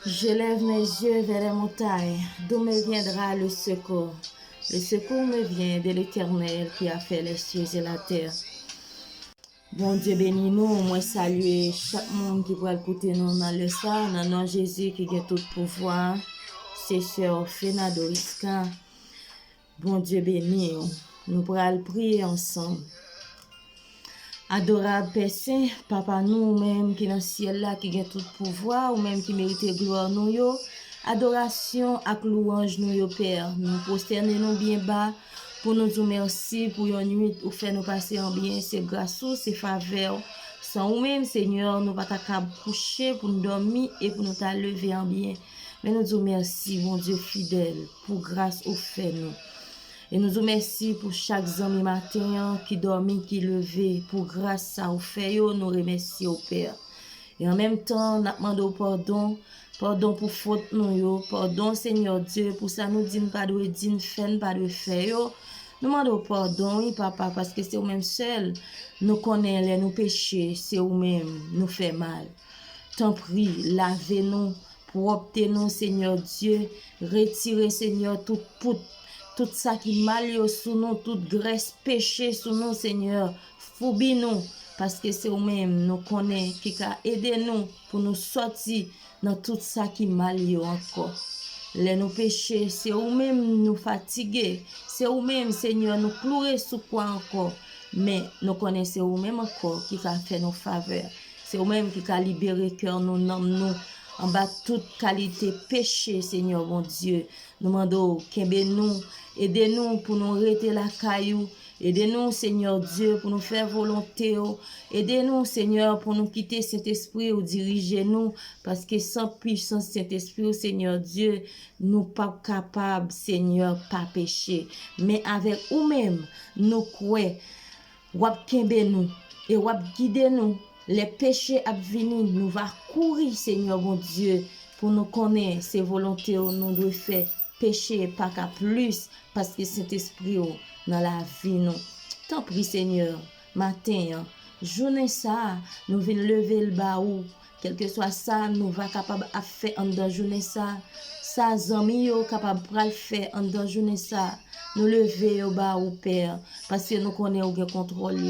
Je lève mes yeux vers les montagnes, d'où me viendra le secours. Le secours me vient de l'Éternel qui a fait les cieux et la terre. Bon Dieu bénis nous, moi saluer chaque monde qui va écouter nous dans le sang, dans le nom de Jésus qui a tout pouvoir. C'est sœur Fena Doriska. Bon Dieu bénis nous pourrons prier ensemble. Adorable Père Saint, Papa nous-mêmes qui dans le ciel là, qui a tout pouvoir, ou même qui mérite gloire nous yo, adoration ak louange nous yo Père, nous prosterner nous bien bas, pour nous dire merci pour une nuit ou faire nous passer en bien, c'est grâce ou c'est faveur. Sans ou même Seigneur, nous pas capable coucher pour nous dormir et pour nous lever en bien. Mais nous disons merci, mon Dieu fidèle, pour grâce au fait nous. Et nous vous remercions pour chaque ami matin qui dormit, qui levé, pour grâce à vous fait, nous remercions au Père. Et en même temps, nous demandons pardon, pardon pour faute nous, pardon Seigneur Dieu, pour ça nous disons pas de dire, faire, pas de faire. Nous demandons pardon, oui papa, parce que c'est vous-même seul, nous connaissons nos péchés, c'est vous-même, nous fait mal. T'en prie, lavez-nous, proptez-nous Seigneur Dieu, retirez Seigneur tout ça qui mal sous nous, toute graisse péché sous nous, Seigneur. Foubi nous, parce que c'est nous-mêmes, nous connaissons, qui a aidé nous pour nous sortir dans tout ça qui mal encore. Les nous péchés, c'est nous-mêmes nous fatiguer, c'est nous-mêmes, Seigneur, nous pleurer sous quoi encore. Mais nous connaissons nous-mêmes encore qui a fait nos faveurs. C'est nous-mêmes qui a libéré cœur, nous nommons en bas toute qualité péché, Seigneur, mon Dieu. Nous demandons nous, aidez-nous pour nous arrêter la caillou. Aidez-nous, Seigneur Dieu, pour nous faire volonté. Aidez-nous, Seigneur, pour nous quitter cet esprit ou diriger-nous. Parce que sans puissance, cet esprit, Seigneur Dieu, nous pas capables, Seigneur, pas pécher. Mais avec nous-mêmes, nous croyons, wap kembe nous, et wap guider nous. Les péchés à venir, nous va courir, Seigneur, mon Dieu, pour nous connaître ces volontés, nous devons faire péché, pas qu'à plus, parce que cet esprit dans la vie, nous. Tant pis, Seigneur, matin, journée ça, nous venons lever le bas ou, quel que soit ça, nous va capable à faire en dans journée ça, ça, zami yo capable de faire en dans journée ça. Nous lever au bas au Père, parce que nous connaissons le contrôle.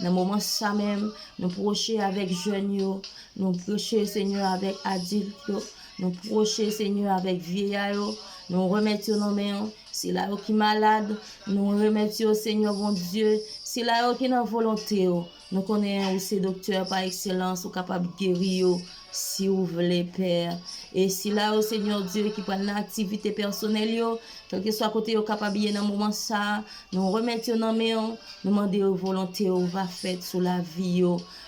Dans le moment ça même, nous procher avec jeunes, nous procher Seigneur avec adultes, nous procher Seigneur avec vieillards, nous remettons nos mains. Si là qui est malade, nous remettons Seigneur bon Dieu. Si là qui est dans volonté, nous connaissons ces docteurs par excellence, ou capables de guérir. Si vous voulez, Père. Et si là, au Seigneur Dieu, qui prend l'activité personnelle, quel que soit côté, capable dans le moment ça, nous remettons dans mes nous demandons volonté, va faire sur la vie,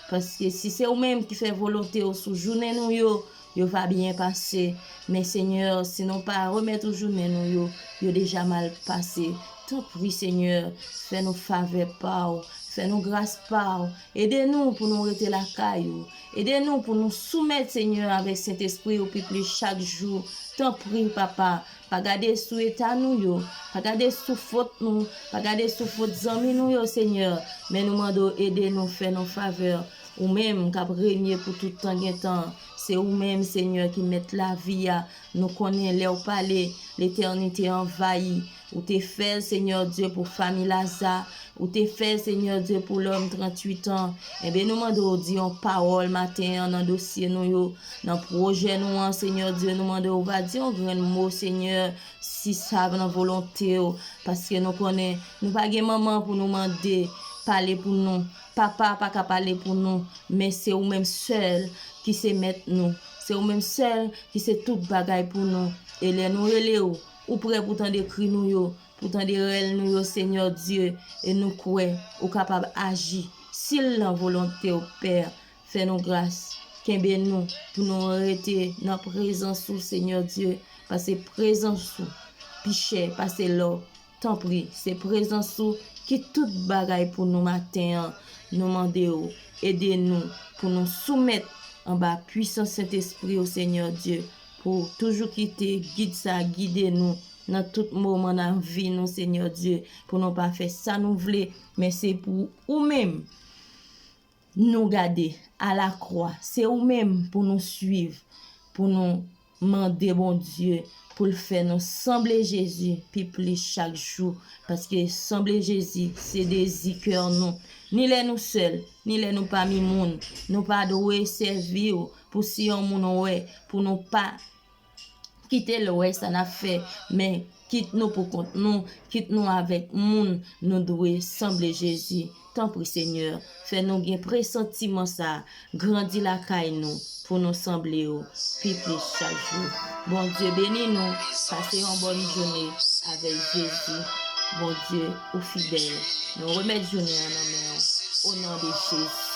parce que si c'est vous-même qui fait volonté sous journée, nous, va bien passer. Mais Seigneur, sinon pas remettre aux journées, nous, déjà mal passé. Tant pis, Seigneur, fais-nous faveur par, fais-nous grâce par, aidez-nous pour nous arrêter la caillou, aidez-nous pour nous soumettre, Seigneur, avec cet esprit au plus chaque jour. Tant pis, Papa, pas garder sous état nous, pas garder sous faute nous, pas garder sous faute amis nous, Seigneur, mais nous demandons aider-nous, faire nos faveurs, ou même cap régner pour tout temps. C'est vous-même, Seigneur, qui met la vie à nous connaître, les palais, l'éternité envahie. Ou t'es fait, Seigneur Dieu, pour famille Lazare. Ou t'es fait, Seigneur Dieu, pour l'homme 38 ans. Eh bien, nous demandons en parole matin, dans le dossier, nous, dans le projet, nous, Seigneur Dieu, nous demandons, on va dire un grand mot, Seigneur, si ça va dans volonté. Parce que nous connaissons, nous pas de maman pour nous demander, parler pour nous. Papa pas qu'à parler pour nous, mais c'est vous-même seul qui sait mettre nous. C'est vous-même seul qui sait tout bagaille pour nous. Et les nous relais ou prêt pour t'en décrire nous, pour t'en décrire nous, Seigneur Dieu, et nous croyons, ou capable d'agir. S'il a volonté au Père, fais-nous grâce. Qu'aimez nous pour nous arrêter dans la présence du Seigneur Dieu, parce que présence sous, piché, parce que là, tant pis, c'est présence sous qui tout bagaille pour nous matin, nous demandons, aidez-nous pour nous soumettre en bas puissance Saint-Esprit au Seigneur Dieu, pour toujours quitter, guider nous dans tout moment de la vie, nous, Seigneur Dieu, pour nous pas faire ça nous voulons, mais c'est pour nous-mêmes nous garder à la croix, c'est nous-mêmes pour nous suivre, pour nous demander bon Dieu pour le faire nous sembler Jésus puis plus chaque jour parce que sembler Jésus c'est des cœur nous ni les nous seuls ni les nous parmi monde nous pas doit servir pour si on moun ouais pour nous pas quitter le ouais ça n'a fait mais quitte nous pour compte nous quitte nous avec monde nous doit sembler Jésus tant pour Seigneur fais-nous bien pressentiment ça grandit la caille nous pour nous sembler puis plus chaque jour. Bon Dieu bénis nous, passez une bonne journée avec Jésus. Bon Dieu, au fidèle. Nous remettons journée en nos mains au nom de Jésus.